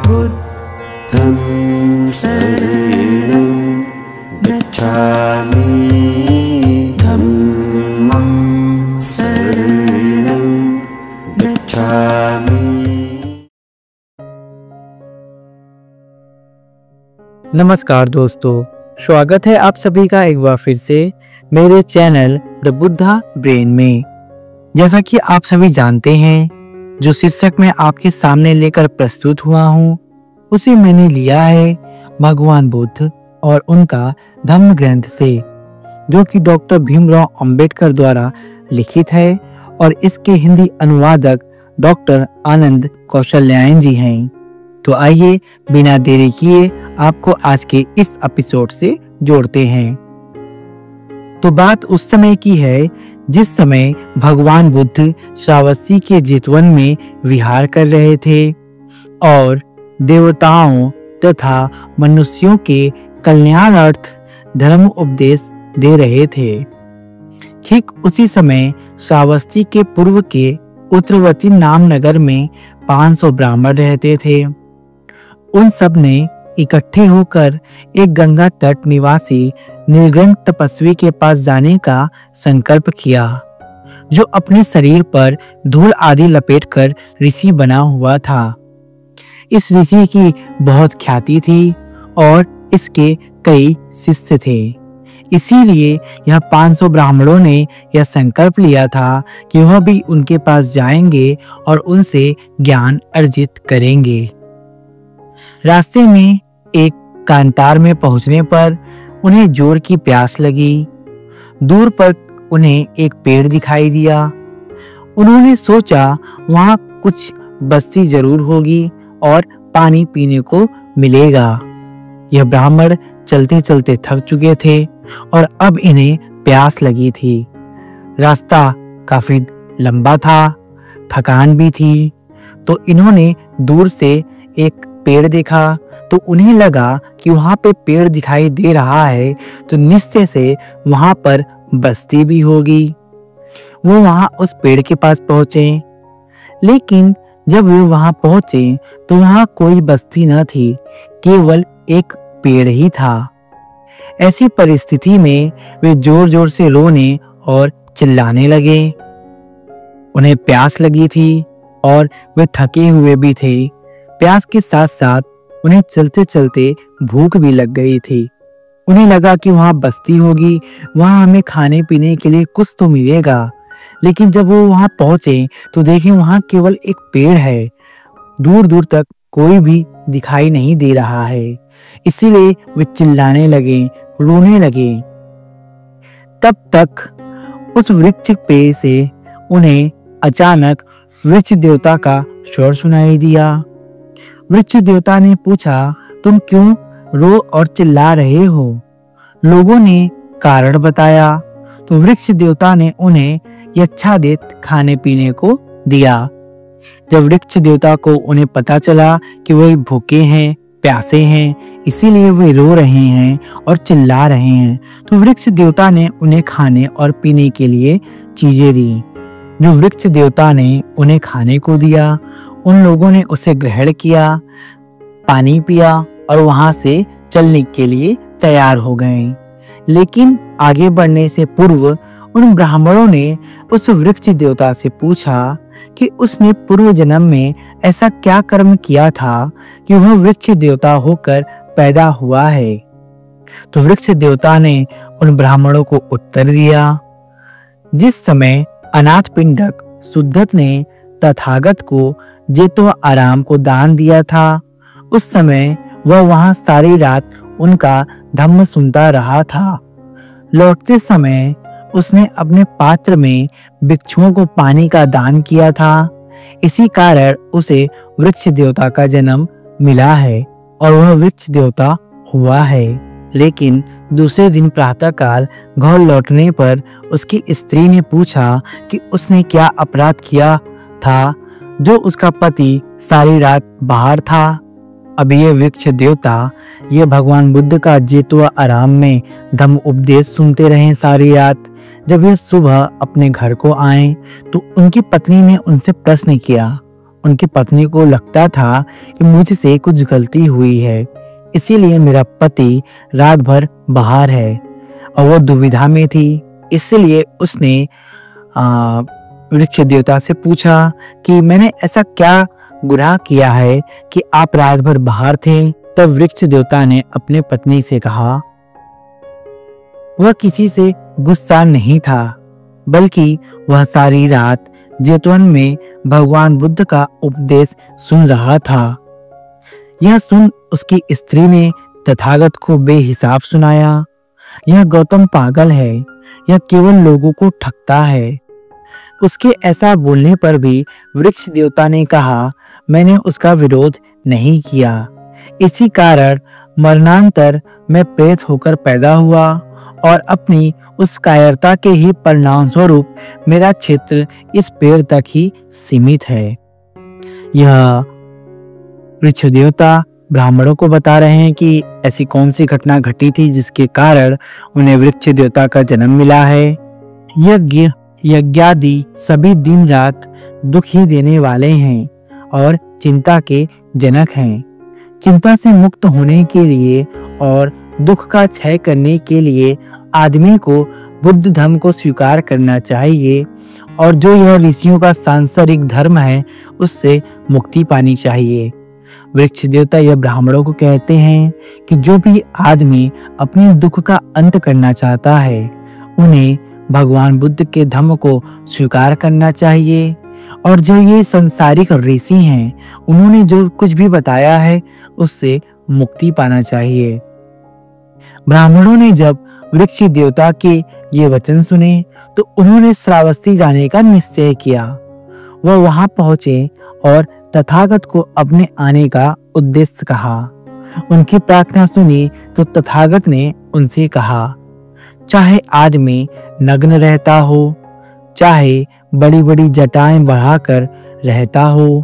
बुद्धं शरणं गच्छामि, धम्मं शरणं गच्छामि। नमस्कार दोस्तों, स्वागत है आप सभी का एक बार फिर से मेरे चैनल द बुद्धा ब्रेन में। जैसा कि आप सभी जानते हैं, जो शीर्षक मैं आपके सामने लेकर प्रस्तुत हुआ हूँ उसे मैंने लिया है भगवान बुद्ध और उनका धम्म ग्रंथ से, जो कि डॉक्टर भीमराव अंबेडकर द्वारा लिखित है और इसके हिंदी अनुवादक डॉक्टर आनंद कौशल्यायन जी हैं। तो आइए बिना देरी किए आपको आज के इस एपिसोड से जोड़ते हैं। तो बात उस समय की है जिस समय भगवान बुद्ध श्रावस्ती के जेतवन में विहार कर रहे थे और देवताओं तथा मनुष्यों के कल्याणार्थ धर्म उपदेश दे रहे थे। ठीक उसी समय श्रावस्ती के पूर्व के उत्तरवर्ती नाम नगर में 500 ब्राह्मण रहते थे। उन सब ने इकट्ठे होकर एक गंगा तट निवासी निर्गुण तपस्वी के पास जाने का संकल्प किया, जो अपने शरीर पर धूल आदि लपेटकर ऋषि बना हुआ था। इस ऋषि की बहुत ख्याति थी और इसके कई शिष्य थे। इसीलिए यह 500 ब्राह्मणों ने यह संकल्प लिया था कि वह भी उनके पास जाएंगे और उनसे ज्ञान अर्जित करेंगे। रास्ते में एक कांतार में पहुंचने पर उन्हें जोर की प्यास लगी। दूर पर उन्हें एक पेड़ दिखाई दिया। उन्होंने सोचा वहां कुछ बस्ती जरूर होगी और पानी पीने को मिलेगा। यह ब्राह्मण चलते चलते थक चुके थे और अब इन्हें प्यास लगी थी। रास्ता काफी लंबा था, थकान भी थी, तो इन्होंने दूर से एक पेड़ देखा तो उन्हें लगा कि वहां पे पेड़ दिखाई दे रहा है तो निश्चय से वहां पर बस्ती भी होगी। वो वहां उस पेड़ के पास पहुंचे, लेकिन जब वे वहां पहुंचे तो वहां कोई बस्ती न थी, केवल एक पेड़ ही था। ऐसी परिस्थिति में वे जोर जोर से रोने और चिल्लाने लगे। उन्हें प्यास लगी थी और वे थके हुए भी थे। प्यास के साथ साथ उन्हें चलते चलते भूख भी लग गई थी। उन्हें लगा कि वहां बस्ती होगी, वहां हमें खाने पीने के लिए कुछ तो मिलेगा। लेकिन जब वो वहां पहुंचे तो देखें वहां केवल एक पेड़ है, दूर दूर तक कोई भी दिखाई नहीं दे रहा है। इसीलिए वे चिल्लाने लगे, रोने लगे। तब तक उस वृक्ष पे से उन्हें अचानक वृक्ष देवता का स्वर सुनाई दिया। वृक्ष देवता ने पूछा, तुम क्यों रो और चिल्ला रहे हो? लोगों ने कारण बताया तो वृक्ष देवता ने उन्हें यच्छादित खाने पीने को दिया। जब वृक्ष देवता को उन्हें पता चला कि वे भूखे हैं, प्यासे हैं, इसीलिए वे रो रहे हैं और चिल्ला रहे हैं, तो वृक्ष देवता ने उन्हें खाने और पीने के लिए चीजें दी। जो वृक्ष देवता ने उन्हें खाने को दिया, उन लोगों ने उसे ग्रहण किया, पानी पिया और वहां से चलने के लिए तैयार हो गए। लेकिन आगे बढ़ने से पूर्व उन ब्राह्मणों ने उस वृक्ष देवता से पूछा कि उसने पूर्व जन्म में ऐसा क्या कर्म किया था कि वह वृक्ष देवता होकर पैदा हुआ है। तो वृक्ष देवता ने उन ब्राह्मणों को उत्तर दिया, जिस समय अनाथ पिंडक शुद्धत ने तथागत को जेतवा आराम को दान दिया था, उस समय वह वहां सारी रात उनका धम्म सुनता रहा था। लौटते समय उसने अपने पात्र में भिक्षुओं को पानी का दान किया था। इसी कारण उसे वृक्ष देवता का जन्म मिला है और वह वृक्ष देवता हुआ है। लेकिन दूसरे दिन प्रातःकाल घर लौटने पर उसकी स्त्री ने पूछा कि उसने क्या अपराध किया था जो उसका पति सारी रात बाहर था। अब ये वृक्ष देवता ये भगवान बुद्ध का जेतवा आराम में धम्म उपदेश सुनते रहे सारी रात। जब ये सुबह अपने घर को आए तो उनकी पत्नी ने उनसे प्रश्न किया। उनकी पत्नी को लगता था कि मुझसे कुछ गलती हुई है, इसीलिए मेरा पति रात भर बाहर है, और वो दुविधा में थी। इसलिए उसने वृक्ष देवता से पूछा कि मैंने ऐसा क्या गुनाह किया है कि आप रात भर बाहर थे। तब वृक्ष देवता ने अपने पत्नी से कहा, वह किसी से गुस्सा नहीं था, बल्कि वह सारी रात जेतवन में भगवान बुद्ध का उपदेश सुन रहा था। यह सुन उसकी स्त्री ने तथागत को बेहिसाब सुनाया, यह गौतम पागल है, यह केवल लोगों को ठगता है। उसके ऐसा बोलने पर भी वृक्ष देवता ने कहा, मैंने उसका विरोध नहीं किया, इसी कारण मरणांतर मैं प्रेत होकर पैदा हुआ, और अपनी उस कायरता के ही परिणाम स्वरूप मेरा क्षेत्र इस पेड़ तक ही सीमित है। यह वृक्ष देवता ब्राह्मणों को बता रहे हैं कि ऐसी कौन सी घटना घटी थी जिसके कारण उन्हें वृक्ष देवता का जन्म मिला है। यज्ञ यज्ञादि सभी दिन रात दुख ही देने वाले हैं और चिंता के जनक हैं। चिंता से मुक्त होने के लिए और दुख का क्षय करने के लिए आदमी को बुद्ध धर्म को स्वीकार करना चाहिए, और जो यह ऋषियों का सांसारिक धर्म है उससे मुक्ति पानी चाहिए। वृक्ष देवता यह ब्राह्मणों को कहते हैं कि जो भी आदमी अपने दुख का अंत करना चाहता है उन्हें भगवान बुद्ध के धर्म को स्वीकार करना चाहिए, और जो ये संसारिक ऋषि हैं उन्होंने जो कुछ भी बताया है उससे मुक्ति पाना चाहिए। ब्राह्मणों ने जब वृक्ष देवता के ये वचन सुने तो उन्होंने श्रावस्ती जाने का निश्चय किया। वह वहां पहुंचे और तथागत को अपने आने का उद्देश्य कहा। उनकी प्रार्थना सुनी तो तथागत ने उनसे कहा, चाहे आदमी नग्न रहता हो, चाहे बड़ी बड़ी जटाएं बढ़ाकर रहता हो,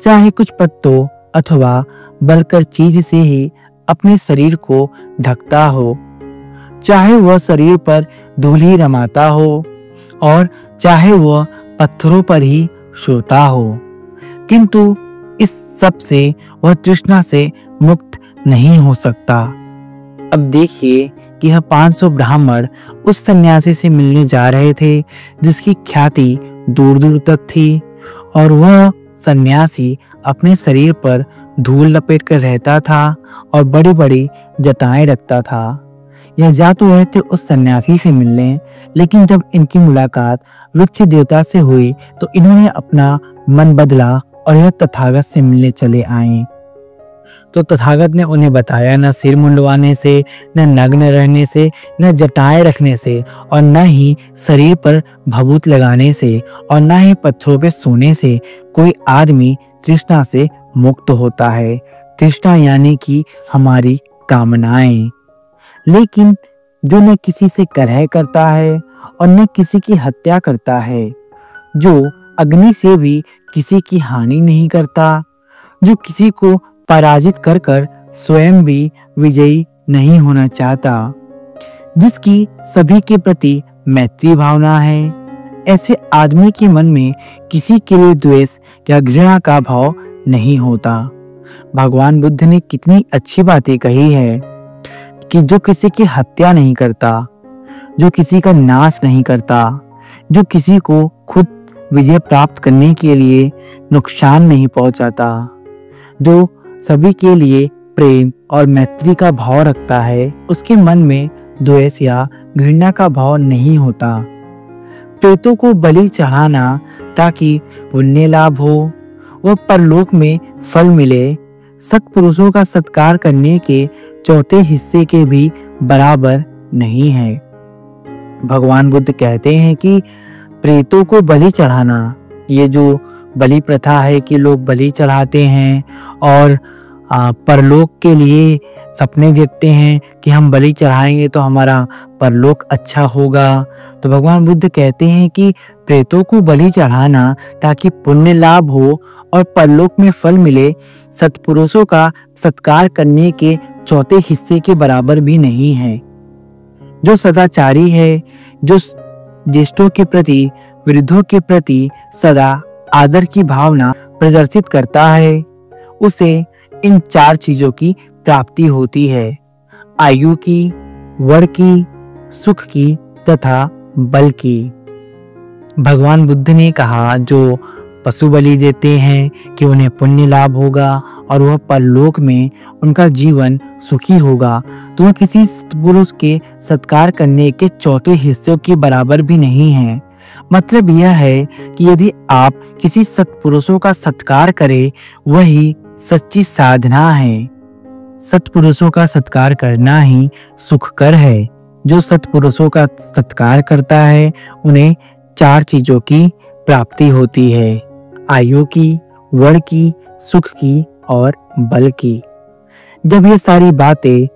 चाहे कुछ पत्तों अथवा बलकर चीज से ही अपने शरीर को ढकता हो, चाहे वह शरीर पर धूल ही रमाता हो, और चाहे वह पत्थरों पर ही सोता हो, किंतु इस सब से वह तृष्णा से मुक्त नहीं हो सकता। अब देखिए कि यह 500 ब्राह्मण उस सन्यासी से मिलने जा रहे थे जिसकी ख्याति दूर दूर तक थी, और वह सन्यासी अपने शरीर पर धूल लपेट कर रहता था और बड़ी बड़ी जटाएं रखता था। यह जा तो रहे थे उस सन्यासी से मिलने, लेकिन जब इनकी मुलाकात वृक्ष देवता से हुई तो इन्होंने अपना मन बदला और यह तथागत से मिलने चले आए। तो तथागत ने उन्हें बताया, न सिर मुंडवाने से, न नग्न रहने से, न जटाएं रखने से, और न ही शरीर पर भभूत लगाने से, और न ही पत्थरों पे सोने से कोई आदमी तृष्णा से मुक्त होता है। तृष्णा यानी कि हमारी कामनाएं। लेकिन जो न किसी से कलह करता है और न किसी की हत्या करता है, जो अग्नि से भी किसी की हानि नहीं करता, जो किसी को पराजित कर कर स्वयं भी विजयी नहीं होना चाहता, जिसकी सभी के प्रति मैत्री भावना है, ऐसे आदमी के मन में किसी के लिए द्वेष या घृणा का भाव नहीं होता। भगवान बुद्ध ने कितनी अच्छी बातें कही है कि जो किसी की हत्या नहीं करता, जो किसी का नाश नहीं करता, जो किसी को खुद विजय प्राप्त करने के लिए नुकसान नहीं पहुंचाता, जो सभी के लिए प्रेम और मैत्री का भाव रखता है, उसके मन में द्वेष या घृणा का भाव नहीं होता। प्रेतों को बलि चढ़ाना ताकि पुण्य लाभ हो, वह परलोक में फल मिले, सत्पुरुषों का सत्कार करने के चौथे हिस्से के भी बराबर नहीं है। भगवान बुद्ध कहते हैं कि प्रेतों को बलि चढ़ाना, ये जो बलि प्रथा है कि लोग बलि चढ़ाते हैं और परलोक के लिए सपने देखते हैं कि हम बलि चढ़ाएंगे तो हमारा परलोक अच्छा होगा, तो भगवान बुद्ध कहते हैं कि प्रेतों को बलि चढ़ाना ताकि पुण्य लाभ हो और परलोक में फल मिले, सत्पुरुषों का सत्कार करने के चौथे हिस्से के बराबर भी नहीं है। जो सदाचारी है, जो ज्येष्ठों के प्रति, वृद्धों के प्रति सदा आदर की भावना प्रदर्शित करता है, उसे इन 4 चीजों की प्राप्ति होती है: आयु की, वर की, सुख की तथा बल की। भगवान बुद्ध ने कहा, जो पशु बलि देते हैं कि उन्हें पुण्य लाभ होगा और वह परलोक में उनका जीवन सुखी होगा, तो वह किसी पुरुष के सत्कार करने के 4थे हिस्से के बराबर भी नहीं है। मतलब यह है कि यदि आप किसी सत्पुरुषों का सत्कार करें, वही सच्ची साधना है। सत्पुरुषों का सत्कार करना ही सुखकर है। जो सत्पुरुषों का सत्कार करता है, उन्हें 4 चीजों की प्राप्ति होती है: आयु की, वर की, सुख की और बल की। जब ये सारी बातें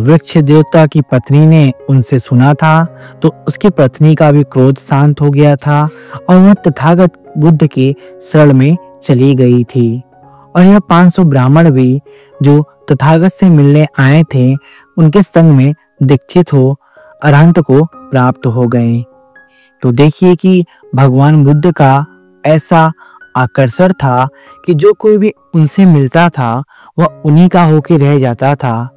वृक्ष देवता की पत्नी ने उनसे सुना था, तो उसकी पत्नी का भी क्रोध शांत हो गया था और वह तथागत बुद्ध के शरण में चली गई थी। और यह 500 ब्राह्मण भी जो तथागत से मिलने आए थे, उनके संग में दीक्षित हो अरहंत को प्राप्त हो गए। तो देखिए कि भगवान बुद्ध का ऐसा आकर्षण था कि जो कोई भी उनसे मिलता था, वह उन्हीं का होके रह जाता था।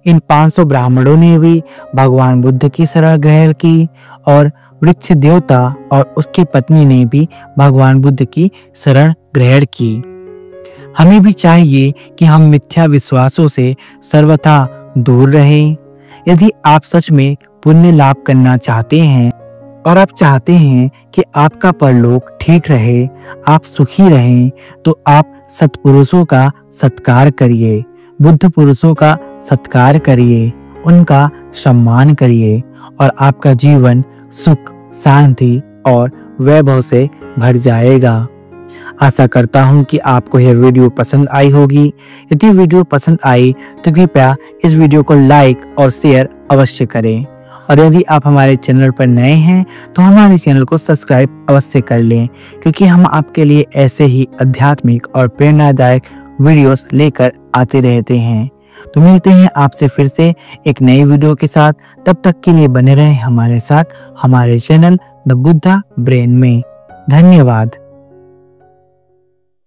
इन 500 ब्राह्मणों ने भी भगवान बुद्ध की शरण ग्रहण की और वृक्ष देवता और उसकी पत्नी ने भी भगवान बुद्ध की शरण ग्रहण की। हमें भी चाहिए कि हम मिथ्या विश्वासों से सर्वथा दूर रहें। यदि आप सच में पुण्य लाभ करना चाहते हैं और आप चाहते हैं कि आपका परलोक ठीक रहे, आप सुखी रहें, तो आप सत्पुरुषों का सत्कार करिए, बुद्ध पुरुषों का सत्कार करिए, उनका सम्मान करिए और आपका जीवन सुख, शांति और वैभव से भर जाएगा। आशा करता हूँ कि आपको यह वीडियो पसंद आई होगी। यदि वीडियो पसंद आई तो कृपया इस वीडियो को लाइक और शेयर अवश्य करें। और यदि आप हमारे चैनल पर नए हैं तो हमारे चैनल को सब्सक्राइब अवश्य कर लें, क्योंकि हम आपके लिए ऐसे ही आध्यात्मिक और प्रेरणादायक वीडियोस लेकर आते रहते हैं। तो मिलते हैं आपसे फिर से एक नई वीडियो के साथ। तब तक के लिए बने रहें हमारे साथ, हमारे चैनल द बुद्धा ब्रेन में। धन्यवाद।